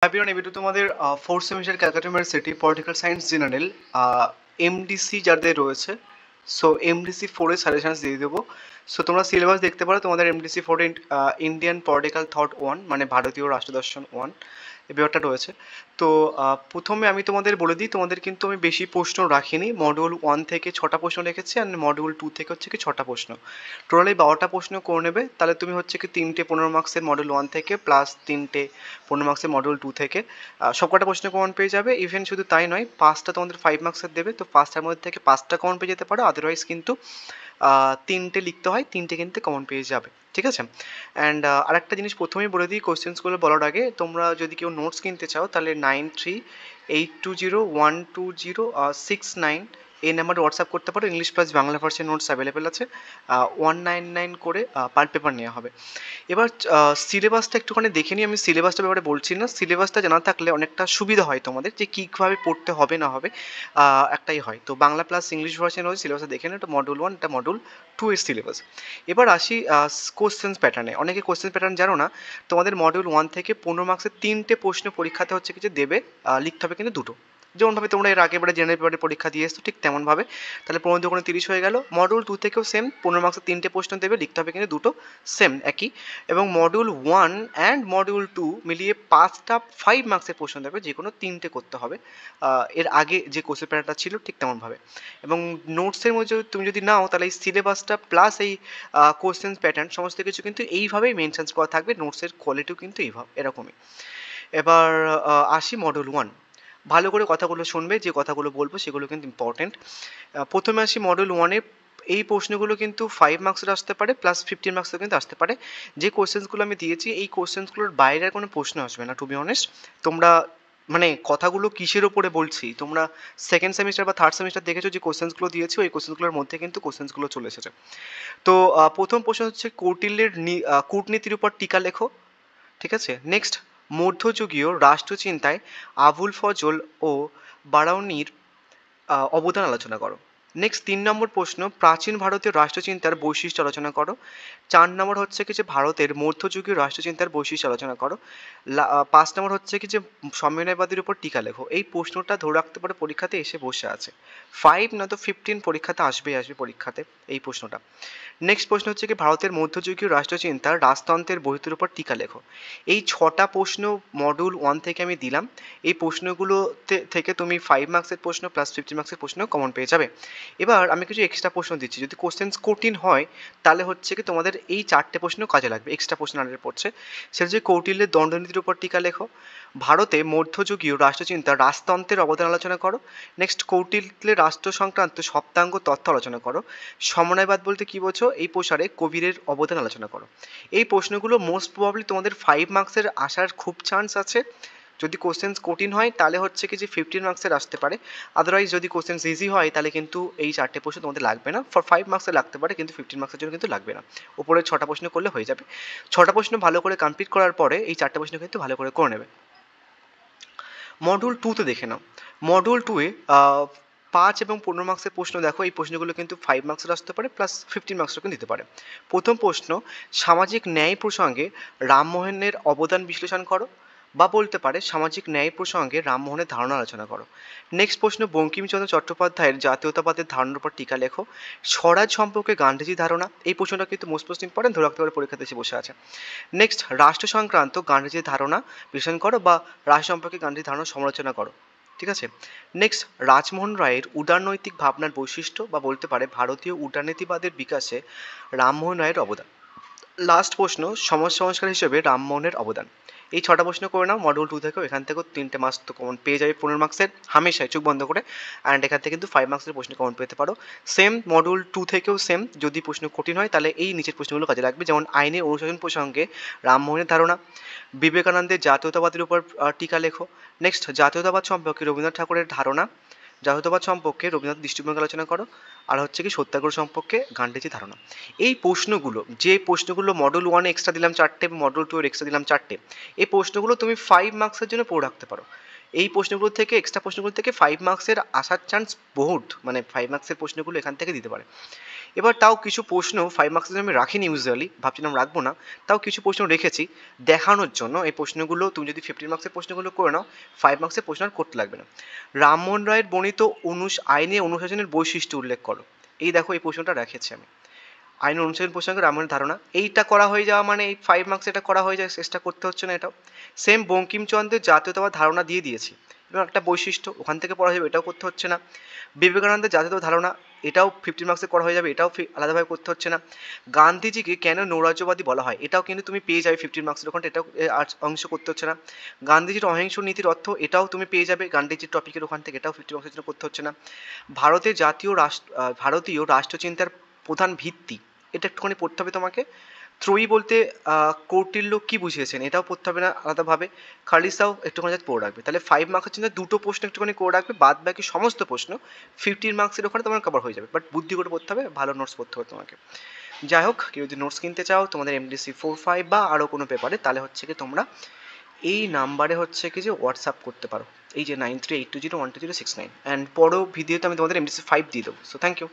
everyone, এবার তোমাদের fourth semester Calcutta university political science general MDC যাদের রয়েছে, সো এমডিসি ফোরের সাজেশনস দিয়ে দেবো। সো তোমরা সিলেবাস দেখতে পারো, তোমাদের এমডিসি ফোরে ইন্ডিয়ান পলিটিক্যাল থট ওয়ান, মানে ভারতীয় রাষ্ট্রদর্শন ওয়ান, এই ব্যাপারটা রয়েছে। তো প্রথমে আমি তোমাদের বলে দিই, তোমাদের কিন্তু আমি বেশি প্রশ্ন রাখিনি। মডিউল ওয়ান থেকে 6টা প্রশ্ন রেখেছি, আর মডিউল টু থেকে হচ্ছে কি 6টা প্রশ্ন, টোটালি 12টা প্রশ্ন করে নেবে। তাহলে তুমি হচ্ছে কি 3টে 15 মার্কসের মডিউল ওয়ান থেকে প্লাস 3টে 15 মার্কসের মডিউল টু থেকে সবকটা প্রশ্ন কমন পেয়ে যাবে। ইভেন শুধু তাই নয়, 5টা তোমাদের 5 মার্কসের দেবে, তো 5টার মধ্যে থেকে 5টা কমন পেয়ে যেতে পারো। আদারওয়াইজ কিন্তু 3টে লিখতে হয়, 3টে কিন্তু কমন পেয়ে যাবে, ঠিক আছে। অ্যান্ড আরেকটা জিনিস প্রথমেই বলে দিই, কোশ্চেন্সগুলো বলার আগে, তোমরা যদি কেউ নোটস কিনতে চাও তাহলে 9382012069 এই নাম্বারে হোয়াটসঅ্যাপ করতে পারো। English plus Bangla version notes available আছে, 199 করে পার পেপার নেওয়া হবে। এবার সিলেবাসটা একটুখানি দেখে নিই। আমি সিলেবাসটার ব্যাপারে বলছি না, সিলেবাসটা জানা থাকলে অনেকটা সুবিধা হয় তোমাদের, যে কীভাবে পড়তে হবে না হবে, একটাই হয়। তো বাংলা প্লাস ইংলিশ ভার্সন হচ্ছে সিলেবাসটা দেখে নিই। এটা মডিউল ওয়ান, এটা মডিউল টু এর সিলেবাস। এবার আসি কোশ্চেন্স প্যাটার্নে। অনেকে কোশ্চেন প্যাটার্ন জানো না। তোমাদের মডিউল ওয়ান থেকে 15 মার্কসের 3টে প্রশ্ন পরীক্ষাতে হচ্ছে কিছু দেবে, লিখতে হবে কিন্তু দুটো। যেমনভাবে তোমরা এর আগেবারে জেনারেল পেপারের পরীক্ষা দিয়ে এসছো, ঠিক তেমনভাবে। তাহলে 15 দুগুণে 30 হয়ে গেল। মডিউল টু থেকেও সেম, 15 মার্কসের 3টে প্রশ্ন দেবে, লিখতে হবে কিন্তু দুটো, সেম একই। এবং module one and module two মিলিয়ে 5টা 5 মার্কসের প্রশ্ন দেবে, যে কোনো 3টে করতে হবে, এর আগে যে কোশ্চেন প্যাটার্নটা ছিল ঠিক তেমনভাবে। এবং নোটসের মধ্যে তুমি যদি নাও, তাহলে এই সিলেবাসটা প্লাস এই কোশ্চেন প্যাটার্ন সমস্ত কিছু কিন্তু এইভাবেই মেনশনস করা থাকবে। নোটসের কোয়ালিটিও কিন্তু এইভাবে এরকমই। এবার আসি মডিউল ওয়ান। ভালো করে কথাগুলো শুনবে, যে কথাগুলো বলবো সেগুলো কিন্তু ইম্পর্টেন্ট। প্রথমে আসি মডিউল ওয়ানে। এই প্রশ্নগুলো কিন্তু 5 মার্কসের আসতে পারে, প্লাস 15 মার্কসের কিন্তু আসতে পারে। যে কোশ্চেন্সগুলো আমি দিয়েছি, এই কোশ্চেন্সগুলোর বাইরে আর কোনো প্রশ্ন আসবে না, টু বি অনেস্ট। তোমরা মানে কথাগুলো কিসের ওপরে বলছি, তোমরা সেকেন্ড সেমিস্টার বা থার্ড সেমিস্টার দেখেছো যে কোশ্চেন্সগুলো দিয়েছি, ওই কোশ্চেন্সগুলোর মধ্যে কিন্তু কোশ্চেন্সগুলো চলে এসেছে। তো প্রথম প্রশ্ন হচ্ছে কৌটিল্যের কূটনীতির উপর টিকা লেখো, ঠিক আছে। নেক্সট, মধ্যযুগীয় রাষ্ট্রচিন্তায় আবুল ফজল ও বারাউনির অবদান আলোচনা করো। নেক্সট 3 নম্বর প্রশ্ন, প্রাচীন ভারতের রাষ্ট্রচিন্তার বৈশিষ্ট্য আলোচনা করো। 4 নম্বর হচ্ছে কি যে ভারতের মধ্যযুগীয় রাষ্ট্রচিন্তার বৈশিষ্ট্য আলোচনা করো। 5 নম্বর হচ্ছে কি যে সম্মিলনবাদীর উপর টিকা লেখো। এই প্রশ্নটা ধরে রাখতে পারে পরীক্ষাতে এসে বসে আছে, 5 না তো 15 পরীক্ষাতে আসবে পরীক্ষাতে এই প্রশ্নটা। নেক্সট প্রশ্ন হচ্ছে কি ভারতের মধ্যযুগীয় রাষ্ট্রচিন্তার রাজতন্ত্রের বহির্তের উপর টিকা লেখো। এই 6টা প্রশ্ন মডিউল ওয়ান থেকে আমি দিলাম। এই প্রশ্নগুলো থেকে তুমি 5 মার্কসের প্রশ্ন প্লাস 15 মার্কসের প্রশ্ন কমন পেয়ে যাবে। এবার আমি কিছু এক্সট্রা প্রশ্ন দিচ্ছি, যদি কোশ্চেন্স কঠিন হয় তাহলে হচ্ছে কি তোমাদের এই 4টে প্রশ্ন কাজে লাগবে, এক্সট্রা প্রশ্ন আনলে পড়ছে। সেটা হচ্ছে কৌটিল্যের দণ্ডনীতির উপর টিকা লেখো। ভারতে মধ্যযুগীয় রাষ্ট্রচিন্তার রাজতন্ত্রের অবদান আলোচনা করো। নেক্সট, কৌটিল্যের রাষ্ট্র সংক্রান্ত সপ্তাঙ্গ তথ্য আলোচনা করো। সমন্বয়বাদ বলতে কী বোঝো, এই প্রসারে কবিরের অবদান আলোচনা করো। এই প্রশ্নগুলো মোস্ট প্রবাবলি তোমাদের 5 মার্কসের আসার খুব চান্স আছে। যদি কোশ্চেন্স কঠিন হয় তাহলে হচ্ছে কি যে 15 মার্কসের আসতে পারে। আদারওয়াইজ যদি কোশ্চেন্স ইজি হয় তাহলে কিন্তু এই 4টে প্রশ্ন তোমাদের লাগবে না। ফর 5 মার্কসে লাগতে পারে, কিন্তু 15 মার্কসের জন্য কিন্তু লাগবে না। উপরে 6টা প্রশ্ন করলে হয়ে যাবে। 6টা প্রশ্ন ভালো করে কমপ্লিট করার পরে এই 4টে প্রশ্ন কিন্তু ভালো করে করে নেবে। মডিউল টুতে দেখে নাও। মডিউল টুয়ে 5 এবং 15 মার্কসের প্রশ্ন দেখো। এই প্রশ্নগুলো কিন্তু 5 মার্কসের আসতে পারে, প্লাস 15 মার্কসও কিন্তু দিতে পারে। প্রথম প্রশ্ন, সামাজিক ন্যায় প্রসঙ্গে রামমোহনের অবদান বিশ্লেষণ করো, বা বলতে পারে সামাজিক ন্যায় প্রসঙ্গে রামমোহনের ধারণা আলোচনা করো। নেক্সট প্রশ্ন, বঙ্কিমচন্দ্র চট্টোপাধ্যায়ের জাতীয়তাবাদের ধারণার উপর টিকা লেখো। স্বরাজ সম্পর্কে গান্ধীজির ধারণা, এই প্রশ্নটা কিন্তু মোস্ট ইম্পর্টেন্ট, ধরে রাখতে পারে পরীক্ষাতে এসে বসে আছে। নেক্সট, রাষ্ট্র সংক্রান্ত গান্ধীজির ধারণা বিশ্লেষণ করো, বা রাষ্ট্র সম্পর্কে গান্ধীজির ধারণা সমালোচনা করো, ঠিক আছে। নেক্সট, রাজমোহন রায়ের উদারনৈতিক ভাবনার বৈশিষ্ট্য, বা বলতে পারে ভারতীয় উদারনীতিবাদের বিকাশে রামমোহন রায়ের অবদান। লাস্ট প্রশ্ন, সমাজ সংস্কার হিসেবে রামমোহনের অবদান। এই 6টা প্রশ্ন করে নাও মডিউল টু থেকেও। এখান থেকেও 3টে মার্কস তো কমন পেয়ে যাবে 15 মার্কসের, হামেশাই চোখ বন্ধ করে। অ্যান্ড এখান থেকে কিন্তু 5 মার্কসের প্রশ্ন কমন পেতে পারো। সেম মডিউল টু থেকেও সেম, যদি প্রশ্ন কঠিন হয় তাহলে এই নিচের প্রশ্নগুলো কাজে লাগবে, যেমন আইনের অনুশাসন প্রসঙ্গে রামমোহনের ধারণা, বিবেকানন্দের জাতীয়তাবাদের উপর টিকা লেখো। নেক্সট, জাতীয়তাবাদ সম্পর্কে রবীন্দ্রনাথ ঠাকুরের ধারণা, জাতীয়তাবাদ সম্পর্কে রবীন্দ্রনাথ দৃষ্টিভঙ্গি আলোচনা করো। আর হচ্ছে কি সত্যাগ্রহ সম্পর্কে গান্ধীজির ধারণা। এই প্রশ্নগুলো, যে প্রশ্নগুলো মডেল ওয়ানে এক্সট্রা দিলাম 4টে, মডেল টু এর এক্সট্রা দিলাম 4টে, এই প্রশ্নগুলো তুমি 5 মার্কসের জন্য পড়ে রাখতে পারো। এই প্রশ্নগুলো থেকে, এক্সট্রা প্রশ্নগুলো থেকে 5 মার্কসের আসার চান্স বহুত, মানে 5 মার্কসের প্রশ্নগুলো এখান থেকে দিতে পারে। এবার তাও কিছু প্রশ্ন 5 মার্কসের আমি রাখিনি ইউজুয়ালি, ভাবছিলাম রাখবো না, তাও কিছু প্রশ্ন রেখেছি দেখানোর জন্য। এই প্রশ্নগুলো তুমি যদি 15 মার্কসের প্রশ্নগুলো করে নাও, 5 মার্কসের প্রশ্ন আর করতে লাগবে না। রামমোহন রায়ের বর্ণিত আইনে অনুশাসনের বৈশিষ্ট্য উল্লেখ করো। এই দেখো এই প্রশ্নটা রেখেছি আমি, আইন অনুশীলন প্রসঙ্গে রামায়ণের ধারণা। এইটা করা হয়ে যাওয়া মানে এই 5 মার্কস এটা করা হয়ে যায়, চেষ্টা করতে হচ্ছে না এটাও। সেম বঙ্কিমচন্দ্রের জাতীয়তাবাদ ধারণা দিয়ে দিয়েছি, এবং একটা বৈশিষ্ট্য ওখান থেকে পড়া যাবে, এটাও করতে হচ্ছে না। বিবেকানন্দের জাতীয়তাবাদ ধারণা, এটাও 15 মার্কসে করা হয়ে যাবে, এটাও আলাদাভাবে করতে হচ্ছে না। গান্ধীজিকে কেন নৈরাজ্যবাদী বলা হয়, এটাও কিন্তু তুমি পেয়ে যাবে 15 মার্কসের ওখানে, এটাও অংশ করতে হচ্ছে না। গান্ধীজির অহিংস নীতির অর্থ, এটাও তুমি পেয়ে যাবে গান্ধীজির টপিকের ওখান থেকে, এটাও 15 মার্কসের জন্য করতে হচ্ছে না। ভারতীয় রাষ্ট্রচিন্তার প্রধান ভিত্তি, এটা একটুখানি পড়তে হবে তোমাকে। ত্রয়ী বলতে কৌটিল্য কি বুঝিয়েছেন, এটাও পড়তে হবে না আলাদাভাবে। খালিসাও একটুখানি জাস্ট পড়ে রাখবে। তাহলে 5 মার্কসের জন্য দুটো প্রশ্ন একটুখানি করে রাখবে, বাদ বাকি সমস্ত প্রশ্ন 15 মার্কসের ওখানে তোমার কভার হয়ে যাবে, বাট বুদ্ধি করে পড়তে হবে, ভালো নোটস পড়তে হবে তোমাকে। যাই হোক, কেউ যদি নোটস কিনতে চাও তোমাদের MDC 4-5 বা আরও কোনো পেপারে, তাহলে হচ্ছে কি তোমরা এই নাম্বারে হচ্ছে কি যে হোয়াটসঅ্যাপ করতে পারো, এই যে 9382012069, অ্যান্ড পরেও ভিডিওতে আমি তোমাদের MDC 5 দিয়ে দেবো। So thank you.